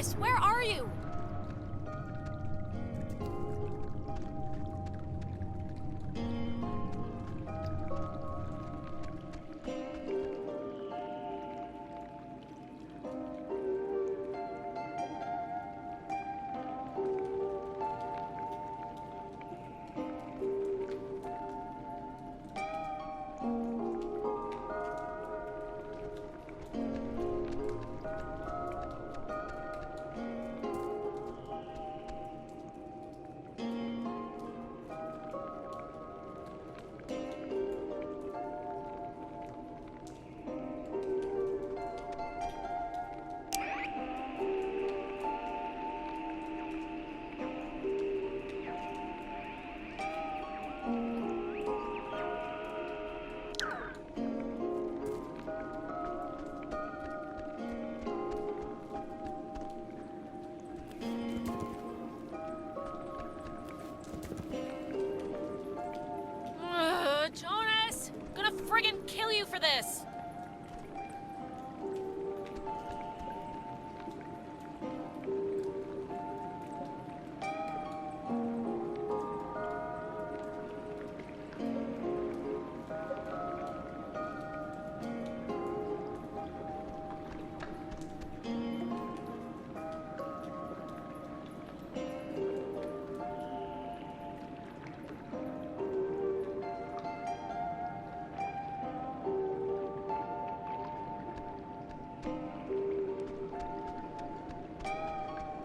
Jonas, where are you? Jonas! Gonna friggin' kill you for this!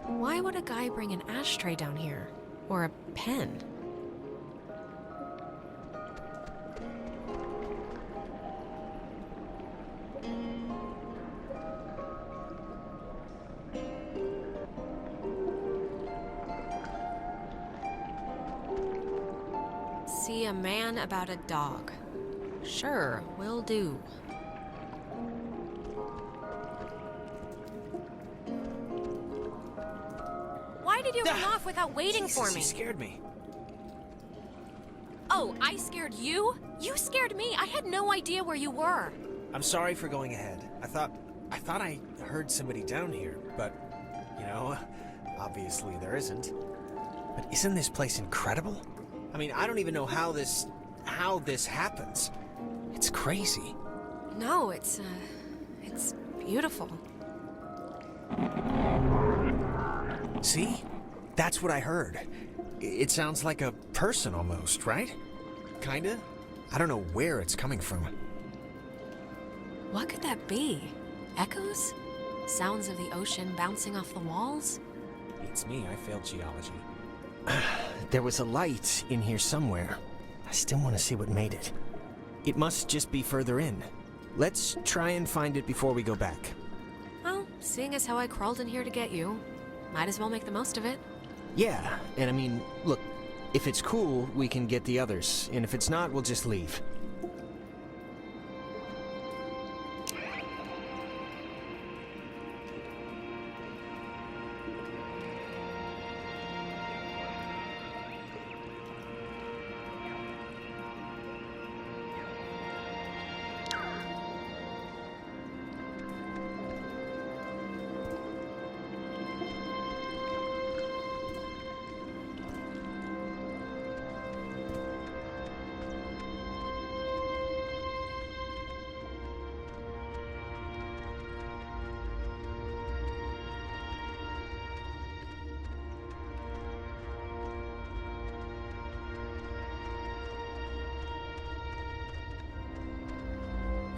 Why would a guy bring an ashtray down here? Or a pen? See a man about a dog. Sure, will do. Why did you run off without waiting for me? You scared me. Oh, I scared you? You scared me. I had no idea where you were. I'm sorry for going ahead. I thought I heard somebody down here, but, you know, obviously there isn't. But isn't this place incredible? I mean, I don't even know how this happens. It's crazy. No, it's beautiful. See? That's what I heard. It sounds like a person almost, right? Kinda? I don't know where it's coming from. What could that be? Echoes? Sounds of the ocean bouncing off the walls? It's me, I failed geology. There was a light in here somewhere. I still want to see what made it. It must just be further in. Let's try and find it before we go back. Well, seeing as how I crawled in here to get you, might as well make the most of it. Yeah, and I mean, look, if it's cool, we can get the others, and if it's not, we'll just leave.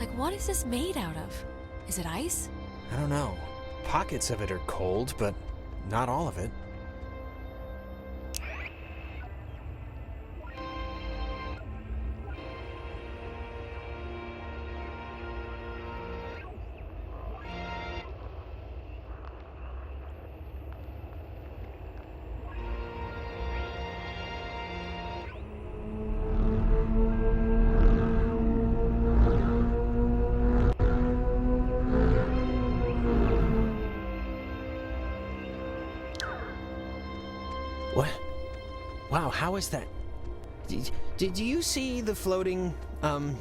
Like, what is this made out of? Is it ice? I don't know. Pockets of it are cold, but not all of it. What? Wow, how is that? Did you see the floating,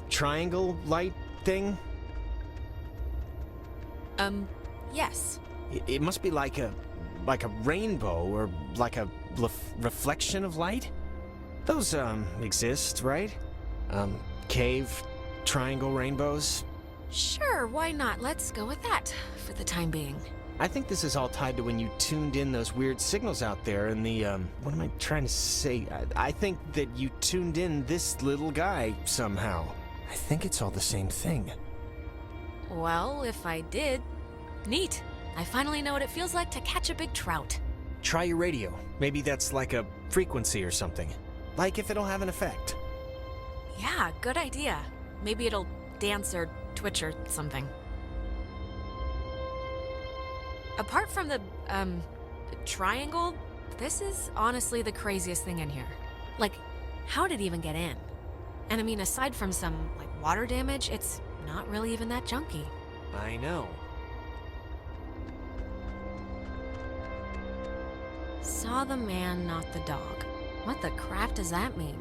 triangle light thing? Yes. It must be like a like a rainbow or like a reflection of light? Those, exist, right? Cave, triangle rainbows? Sure, why not? Let's go with that for the time being. I think this is all tied to when you tuned in those weird signals out there in the, what am I trying to say? I think that you tuned in this little guy somehow. I think it's all the same thing. Well, if I did, neat. I finally know what it feels like to catch a big trout. Try your radio. Maybe that's like a frequency or something. Like if it'll have an effect. Yeah, good idea. Maybe it'll dance or twitch or something. Apart from the, triangle, this is honestly the craziest thing in here. Like, how did it even get in? And I mean, aside from some, like, water damage, it's not really even that junky. I know. Saw the man, not the dog. What the crap does that mean?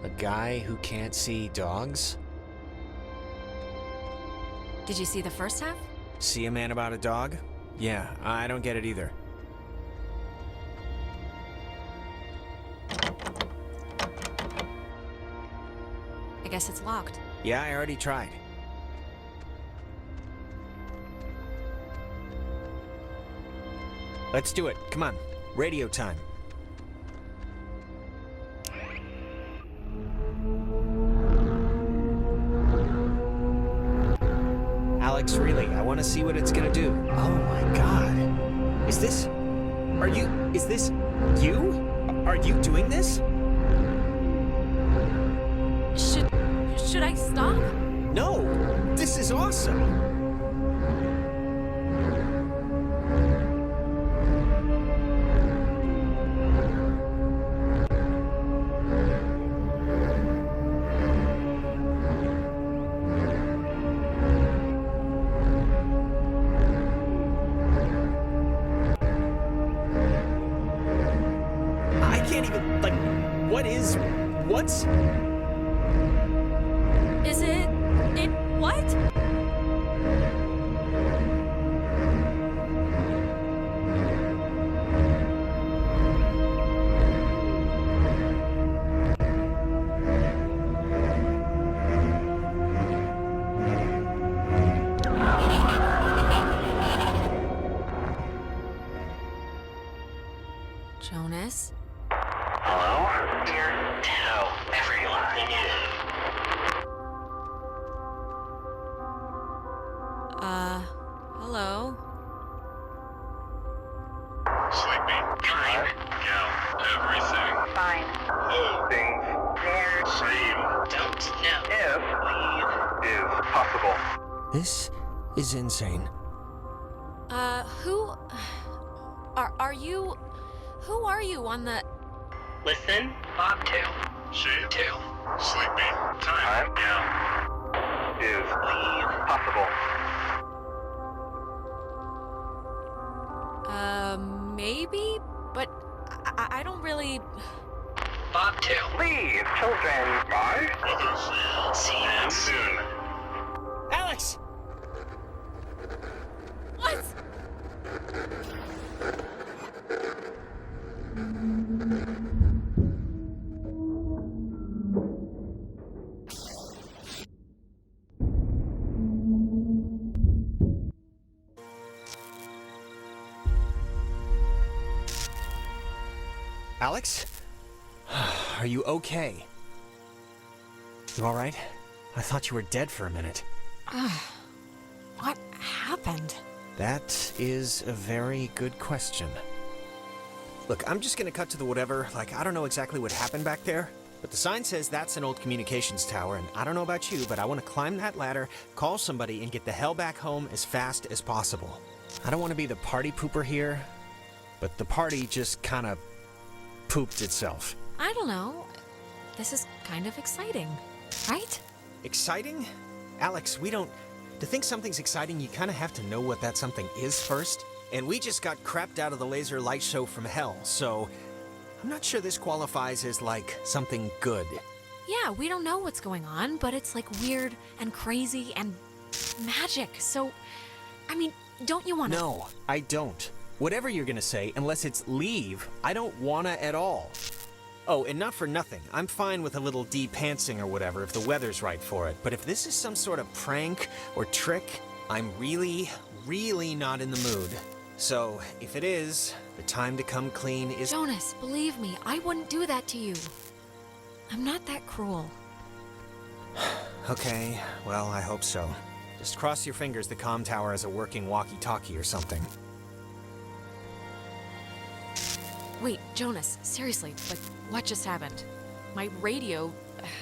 A guy who can't see dogs? Did you see the first half? See a man about a dog? Yeah, I don't get it either. I guess it's locked. Yeah, I already tried. Let's do it. Come on. Radio time. Alex, really, I want to see what it's gonna do. Oh my god. Is this you? Are you doing this? Should I stop? No! This is awesome! I can't even, like, what's... Is it what? Jonas? Hello? Dear, tell everyone. Hello? Sleepy. Time. Yeah, everything. Fine. Oh. Things. They're same. Don't know. If leave is possible. This is insane. Who are you on the... Listen. Bobtail. Shade. Tail. Sleepy. Time. Yeah. Is leave possible. Maybe? But I don't really... Bobtail. Leave, children. Bye. Others will see you soon. Alex! What? Alex? Are you okay? You alright? I thought you were dead for a minute. What happened? That is a very good question. Look, I'm just gonna cut to the whatever. Like, I don't know exactly what happened back there, but the sign says that's an old communications tower, and I don't know about you, but I want to climb that ladder, call somebody, and get the hell back home as fast as possible. I don't want to be the party pooper here, but the party just kind of pooped itself. I don't know. This is kind of exciting, right? Exciting? Alex, to think something's exciting, you kind of have to know what that something is first. And we just got crapped out of the laser light show from hell, so I'm not sure this qualifies as, like, something good. Yeah, we don't know what's going on, but it's like weird and crazy and magic, so, I mean, don't you want to... No, I don't. Whatever you're gonna say, unless it's leave, I don't wanna at all. Oh, and not for nothing, I'm fine with a little de-pantsing or whatever if the weather's right for it, but if this is some sort of prank or trick, I'm really, really not in the mood. So, if it is, the time to come clean is— Jonas, believe me, I wouldn't do that to you. I'm not that cruel. Okay, well, I hope so. Just cross your fingers the comm tower has a working walkie-talkie or something. Wait, Jonas, seriously, like, what just happened? My radio,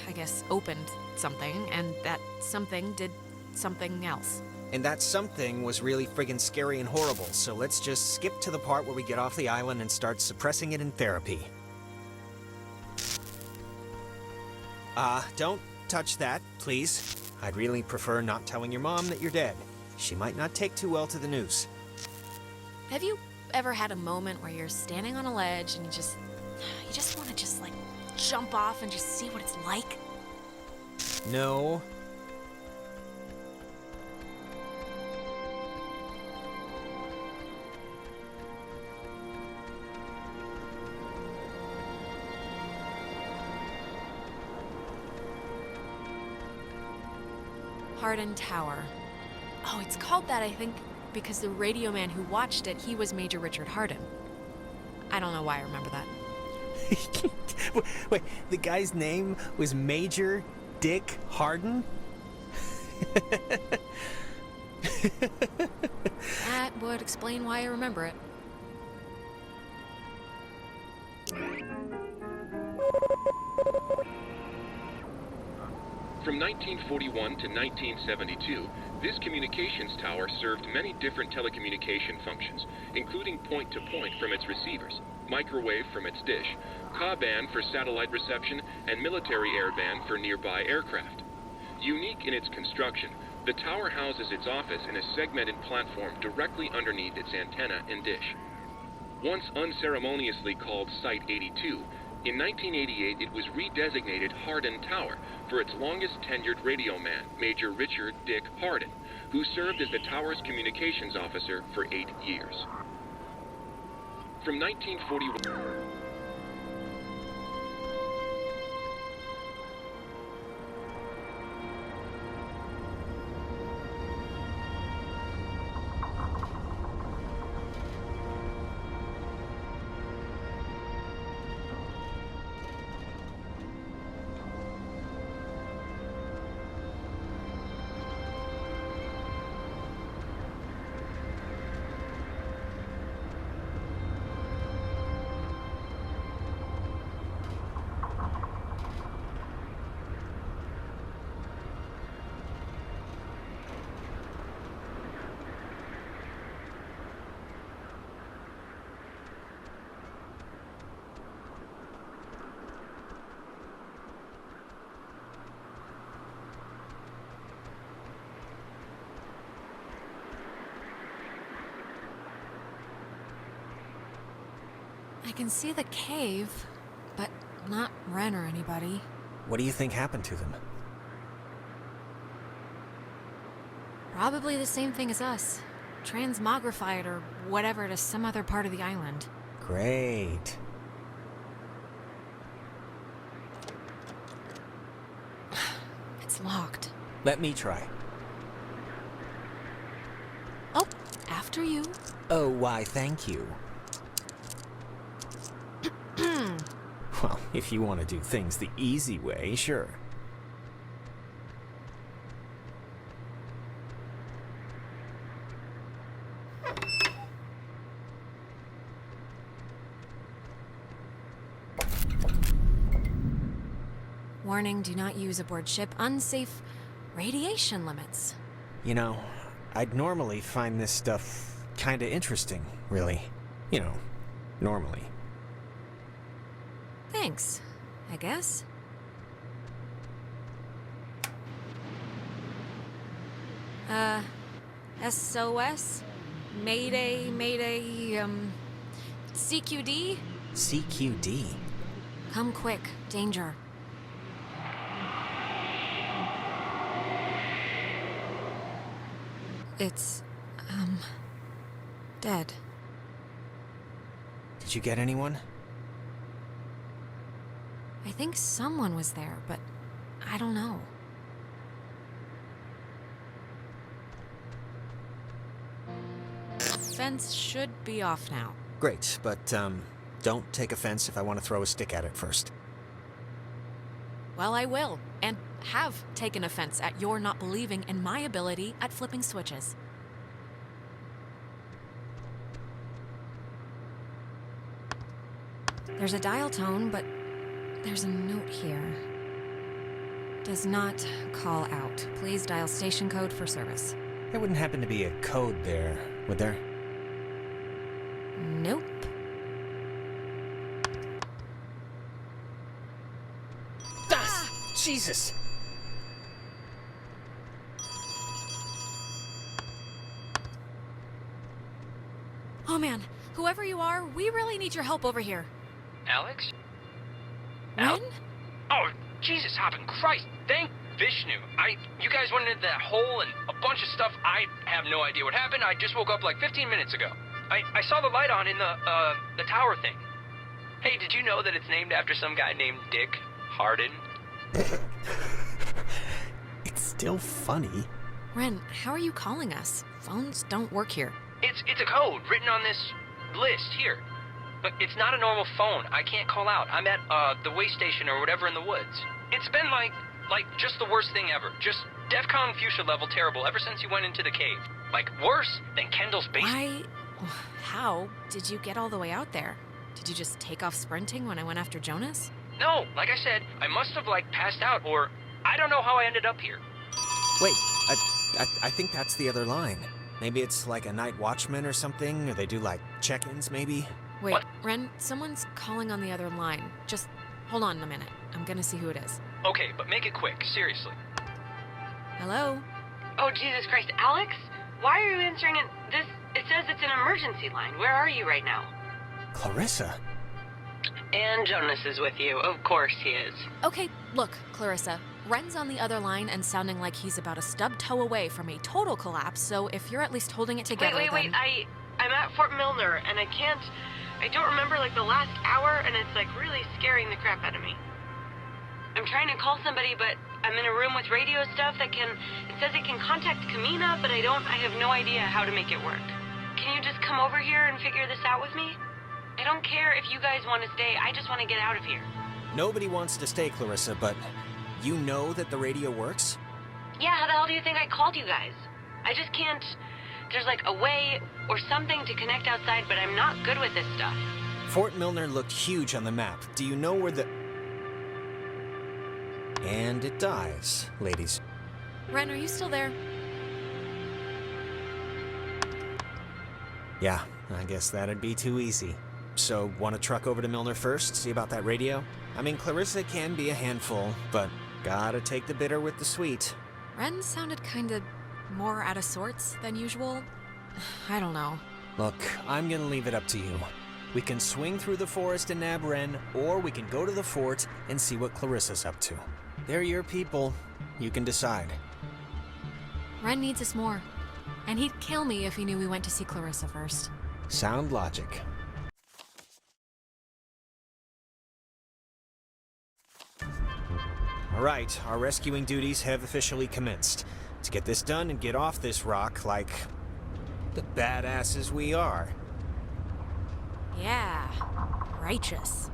I guess, opened something, and that something did something else. And that something was really friggin' scary and horrible, so let's just skip to the part where we get off the island and start suppressing it in therapy. Don't touch that, please. I'd really prefer not telling your mom that you're dead. She might not take too well to the news. Have you ever had a moment where you're standing on a ledge and you just want to just, like, jump off and just see what it's like? No. Hardin Tower. Oh, it's called that, I think, because the radio man who watched it, he was Major Richard Hardin. I don't know why I remember that. Wait, the guy's name was Major Dick Hardin? That would explain why I remember it. From 1941 to 1972, this communications tower served many different telecommunication functions, including point-to-point from its receivers, microwave from its dish, Ka-band for satellite reception, and military airband for nearby aircraft. Unique in its construction, the tower houses its office in a segmented platform directly underneath its antenna and dish. Once unceremoniously called Site 82, in 1988 it was redesignated Hardin Tower for its longest tenured radio man, Major Richard Dick Hardin, who served as the tower's communications officer for 8 years. From 1941... I can see the cave, but not Ren or anybody. What do you think happened to them? Probably the same thing as us. Transmogrified or whatever to some other part of the island. Great. It's locked. Let me try. Oh, after you. Oh, why, thank you. Well, if you want to do things the easy way, sure. Warning, do not use aboard ship. Unsafe radiation limits. You know, I'd normally find this stuff kinda interesting, really. You know, normally. Thanks, I guess. SOS? Mayday, CQD? CQD? Come quick, danger. It's, dead. Did you get anyone? I think someone was there, but I don't know. Fence should be off now. Great, but, don't take offense if I want to throw a stick at it first. Well, I will, and have taken offense at your not believing in my ability at flipping switches. There's a dial tone, but there's a note here. Does not call out. Please dial station code for service. There wouldn't happen to be a code there, would there? Nope. Ah! Jesus! Oh man, whoever you are, we really need your help over here. Alex? Ren? Oh, Jesus, hopping Christ! Thank Vishnu. You guys went into that hole and a bunch of stuff. I have no idea what happened. I just woke up like 15 minutes ago. I saw the light on in the tower thing. Hey, did you know that it's named after some guy named Dick Harden? It's still funny. Ren, how are you calling us? Phones don't work here. It's a code written on this list here. But it's not a normal phone. I can't call out. I'm at the way station or whatever in the woods. It's been like just the worst thing ever. Just DEFCON fuchsia level terrible ever since you went into the cave. Like worse than Kendall's basement. How did you get all the way out there? Did you just take off sprinting when I went after Jonas? No, like I said, I must have passed out or I don't know how I ended up here. Wait, I think that's the other line. Maybe it's like a night watchman or something, or they do like check-ins maybe? Wait, What? Ren, someone's calling on the other line. Just hold on a minute. I'm gonna see who it is. Okay, but make it quick, seriously. Hello? Oh, Jesus Christ. Alex? Why are you answering it? It says it's an emergency line. Where are you right now? Clarissa? And Jonas is with you. Of course he is. Okay, look, Clarissa. Ren's on the other line and sounding like he's about a stub toe away from a total collapse, so if you're at least holding it together, Wait. then... I'm at Fort Milner, and I don't remember, like, the last hour, and it's, like, really scaring the crap out of me. I'm trying to call somebody, but I'm in a room with radio stuff it says it can contact Kamina, but I have no idea how to make it work. Can you just come over here and figure this out with me? I don't care if you guys want to stay, I just want to get out of here. Nobody wants to stay, Clarissa, but you know that the radio works? Yeah, how the hell do you think I called you guys? I just can't... There's like a way or something to connect outside, but I'm not good with this stuff. Fort Milner looked huge on the map. Do you know where the... And it dies, ladies. Ren, are you still there? Yeah, I guess that'd be too easy. So, want to truck over to Milner first, see about that radio? I mean, Clarissa can be a handful, but gotta take the bitter with the sweet. Ren sounded kinda more out of sorts than usual. I don't know. Look, I'm gonna leave it up to you. We can swing through the forest and nab Ren, or we can go to the fort and see what Clarissa's up to. They're your people. You can decide. Ren needs us more. And he'd kill me if he knew we went to see Clarissa first. Sound logic. All right, our rescuing duties have officially commenced. Let's get this done and get off this rock like the badasses we are. Yeah, righteous.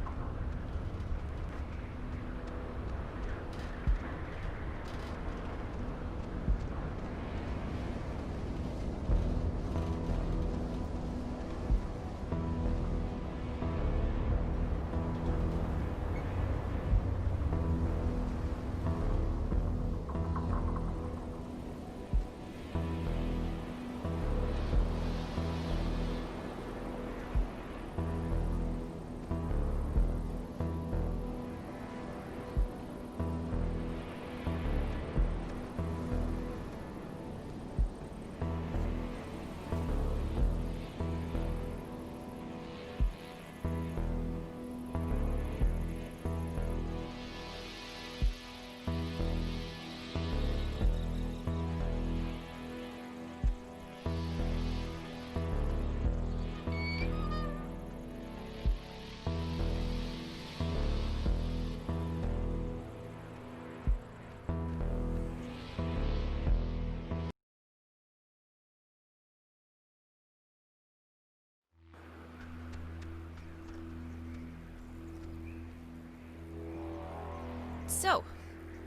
So,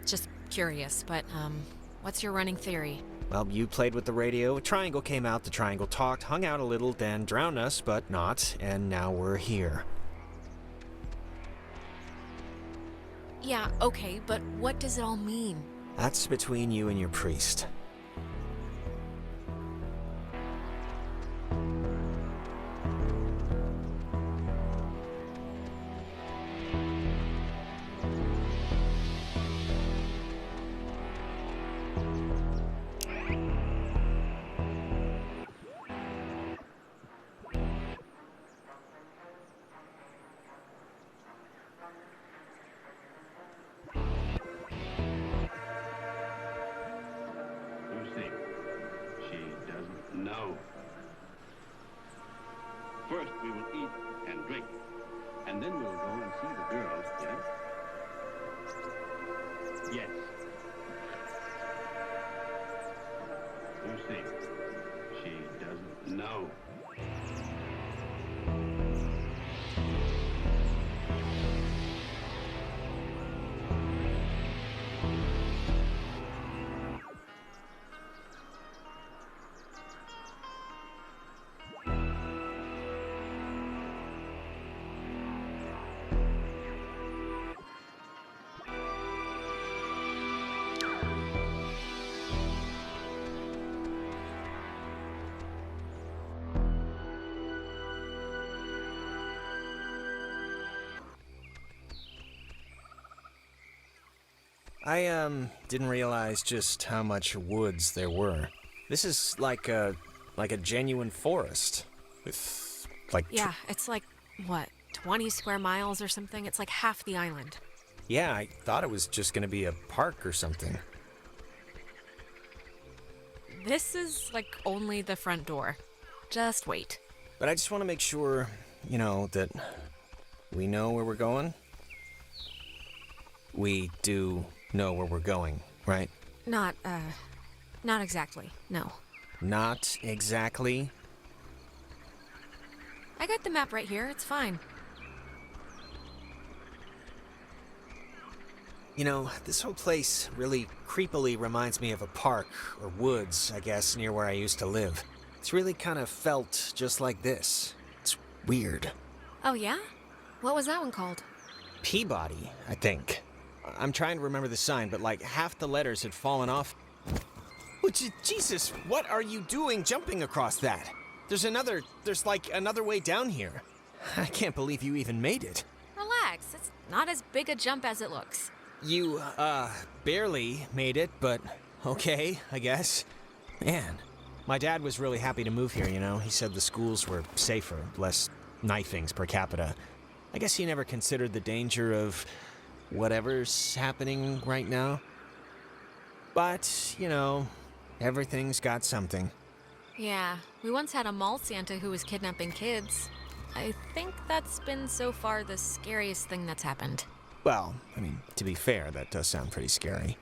just curious, but, what's your running theory? Well, you played with the radio, a triangle came out, the triangle talked, hung out a little, then drowned us, but not, and now we're here. Yeah, okay, but what does it all mean? That's between you and your priest. Lucy, she doesn't know. First, we will eat and drink, and then we'll go and see the girls, yes? Yes. Lucy, she doesn't know. I didn't realize just how much woods there were. This is like a genuine forest. With, like... Yeah, it's like, what, 20 square miles or something? It's like half the island. Yeah, I thought it was just gonna be a park or something. This is, like, only the front door. Just wait. But I just want to make sure, you know, that we know where we're going. We do know where we're going, right? Not exactly, no. Not exactly. I got the map right here, it's fine. You know, this whole place really creepily reminds me of a park, or woods, I guess, near where I used to live. It's really kind of felt just like this. It's weird. Oh yeah? What was that one called? Peabody, I think. I'm trying to remember the sign, but like half the letters had fallen off. Oh, Jesus, what are you doing jumping across that? There's like another way down here. I can't believe you even made it. Relax, it's not as big a jump as it looks. You, barely made it, but okay, I guess. Man, my dad was really happy to move here, you know? He said the schools were safer, less knifings per capita. I guess he never considered the danger of whatever's happening right now. But, you know, everything's got something. Yeah, we once had a mall Santa who was kidnapping kids. I think that's been so far the scariest thing that's happened. Well, I mean, to be fair, that does sound pretty scary.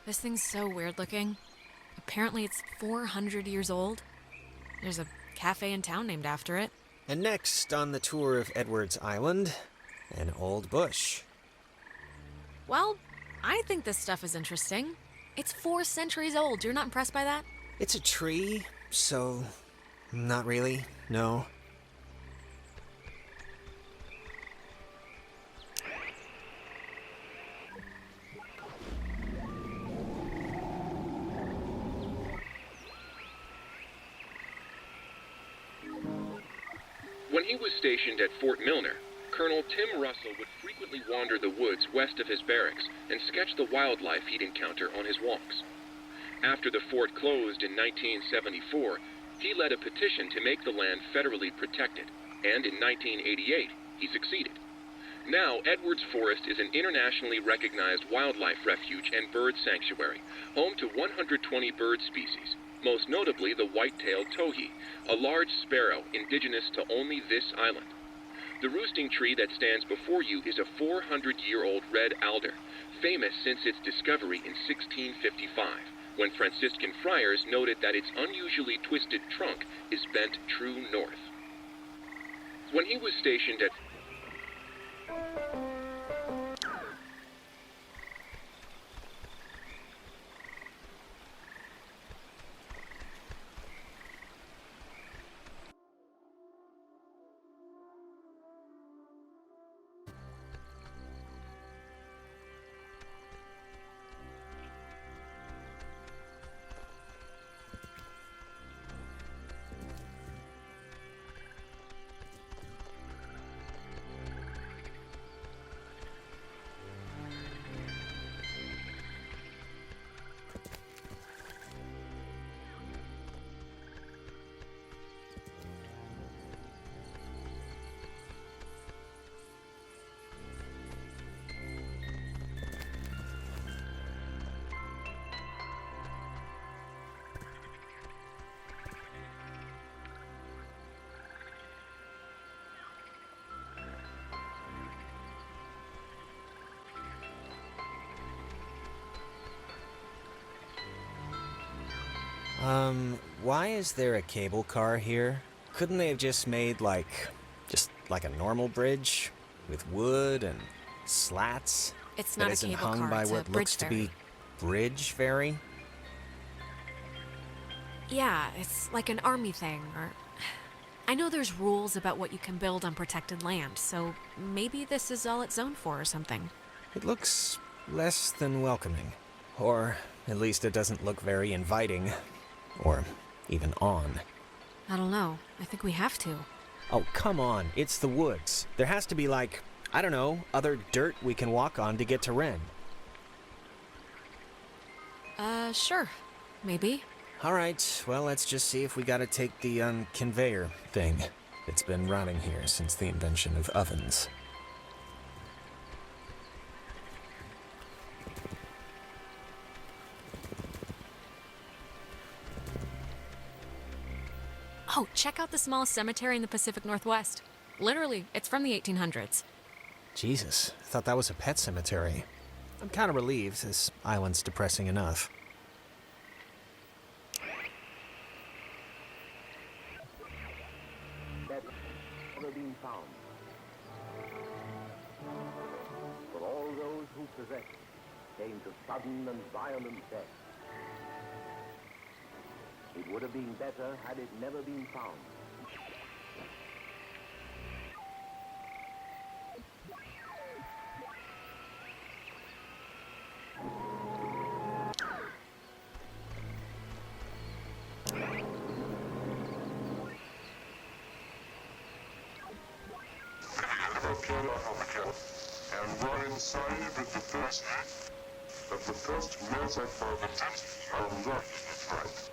This thing's so weird looking. Apparently it's 400 years old. There's a cafe in town named after it. And next on the tour of Edwards Island, an old bush. Well, I think this stuff is interesting. It's 4 centuries old. You're not impressed by that? It's a tree, so not really, no. When he was stationed at Fort Milner, Colonel Tim Russell would frequently wander the woods west of his barracks and sketch the wildlife he'd encounter on his walks. After the fort closed in 1974, he led a petition to make the land federally protected, and in 1988, he succeeded. Now, Edwards Forest is an internationally recognized wildlife refuge and bird sanctuary, home to 120 bird species, most notably the white-tailed towhee, a large sparrow indigenous to only this island. The roosting tree that stands before you is a 400-year-old red alder, famous since its discovery in 1655, when Franciscan friars noted that its unusually twisted trunk is bent true north. When he was stationed at Why is there a cable car here? Couldn't they have just made, just like a normal bridge? With wood and slats? It's that not a isn't cable hung car, by it's what a bridge looks to ferry. be bridge ferry? Yeah, it's like an army thing, or... I know there's rules about what you can build on protected land, so maybe this is all it's zoned for or something. It looks less than welcoming. Or at least it doesn't look very inviting. Or even on. I don't know. I think we have to. Oh, come on. It's the woods. There has to be, I don't know, other dirt we can walk on to get to Ren. Sure. Maybe. Alright, well, let's just see if we gotta take the, conveyor thing. It's been running here since the invention of ovens. Oh, check out the smallest cemetery in the Pacific Northwest. Literally, it's from the 1800s. Jesus, I thought that was a pet cemetery. I'm kind of relieved. This island's depressing enough. That's never been found. For all those who possess it came to sudden and violent death. It would have been better had it never been found. And run inside with the first meals I found are rough, right?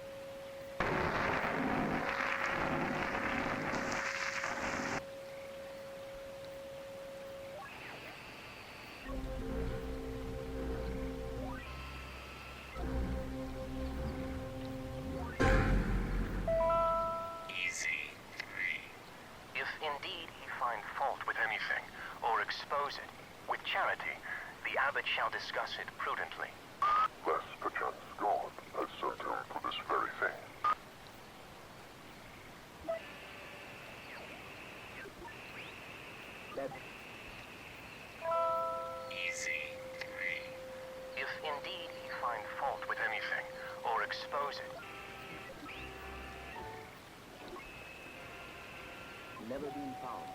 If indeed he find fault with anything, or expose it, with charity, the abbot shall discuss it prudently. Yes, but find fault with anything or expose it. Never been found.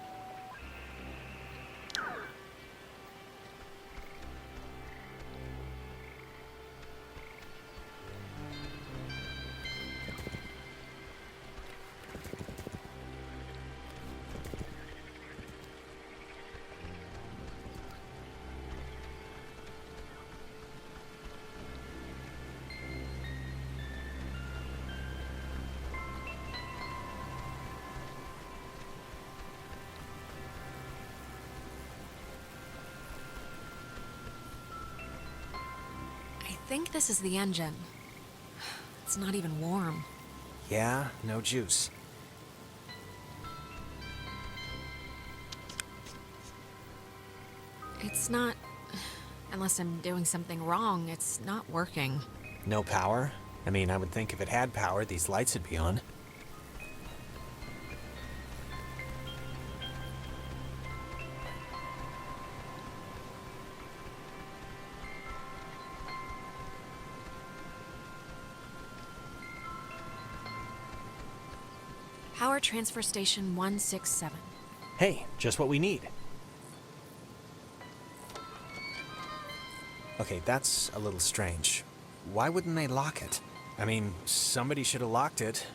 I think this is the engine. It's not even warm. Yeah, no juice. It's not... Unless I'm doing something wrong, it's not working. No power? I mean, I would think if it had power, these lights would be on. Power Transfer Station 167. Hey, just what we need. Okay, that's a little strange. Why wouldn't they lock it? I mean, somebody should have locked it,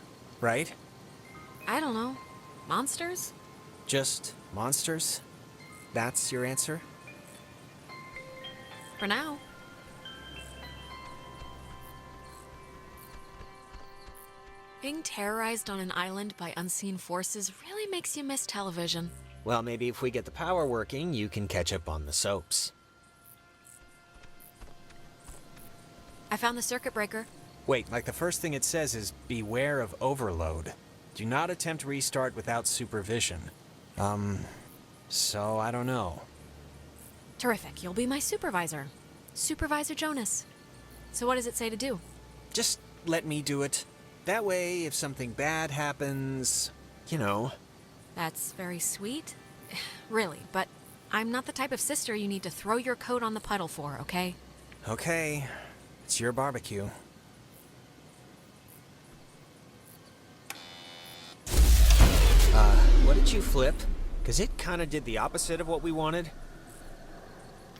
right? I don't know. Monsters? Just monsters? That's your answer? For now. Being terrorized on an island by unseen forces really makes you miss television. Well, maybe if we get the power working, you can catch up on the soaps. I found the circuit breaker. Wait, like the first thing it says is, beware of overload. Do not attempt restart without supervision. So I don't know. Terrific, you'll be my supervisor. Supervisor Jonas. So what does it say to do? Just let me do it. That way, if something bad happens, you know. That's very sweet. Really, but I'm not the type of sister you need to throw your coat on the puddle for, okay? Okay, it's your barbecue. What did you flip? Because it kind of did the opposite of what we wanted.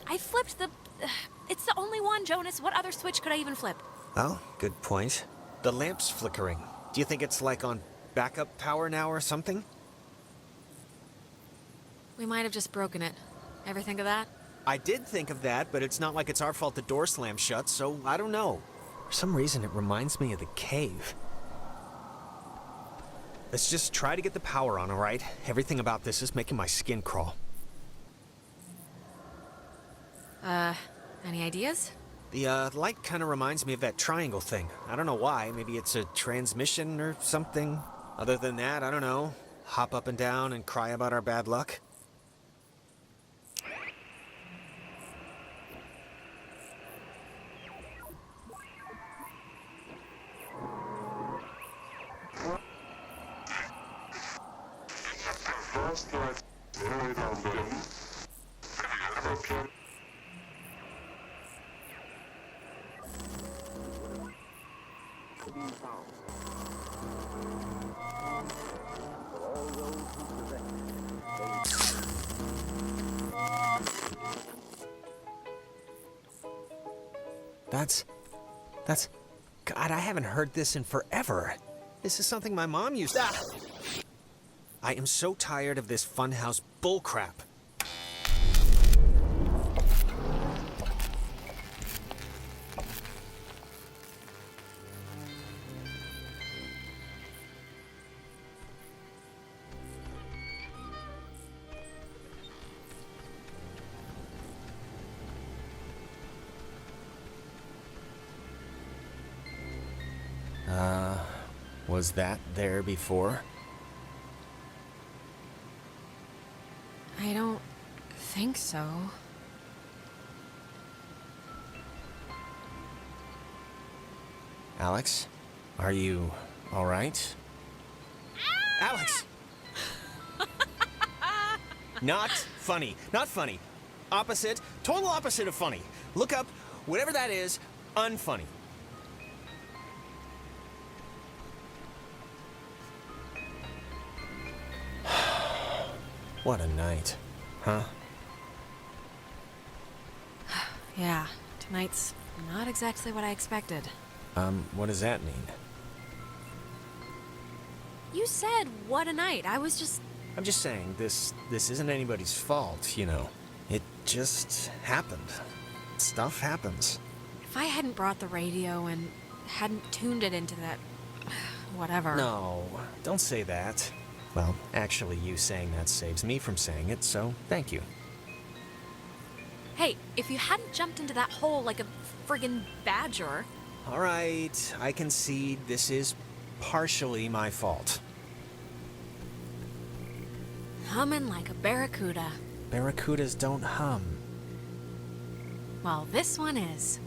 I flipped the... it's the only one, Jonas. What other switch could I even flip? Oh, good point. The lamp's flickering. Do you think it's like on backup power now or something? We might have just broken it. Ever think of that? I did think of that, but it's not like it's our fault the door slammed shut, so I don't know. For some reason, it reminds me of the cave. Let's just try to get the power on, all right? Everything about this is making my skin crawl. Any ideas? The light kind of reminds me of that triangle thing. I don't know why. Maybe it's a transmission or something. Other than that, I don't know. Hop up and down and cry about our bad luck. First light, very down button. Okay. Been found. For all those who possess That's... God, I haven't heard this in forever. This is something my mom used to... I am so tired of this funhouse bullcrap. Was that there before? I don't think so. Alex? Are you all right? Alex! Not funny. Not funny. Opposite. Total opposite of funny. Look up whatever that is Unfunny. What a night, huh? Yeah, tonight's not exactly what I expected. What does that mean? You said, what a night. I was just... I'm just saying, this isn't anybody's fault, you know. It just happened. Stuff happens. If I hadn't brought the radio and hadn't tuned it into that... whatever. No, don't say that. Well, actually, you saying that saves me from saying it, so thank you. Hey, if you hadn't jumped into that hole like a friggin' badger... All right, I concede this is partially my fault. Humming like a barracuda. Barracudas don't hum. Well, this one is.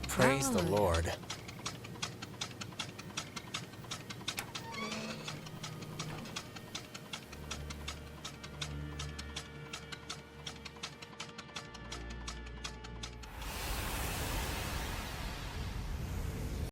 Praise the Hallelujah. Lord.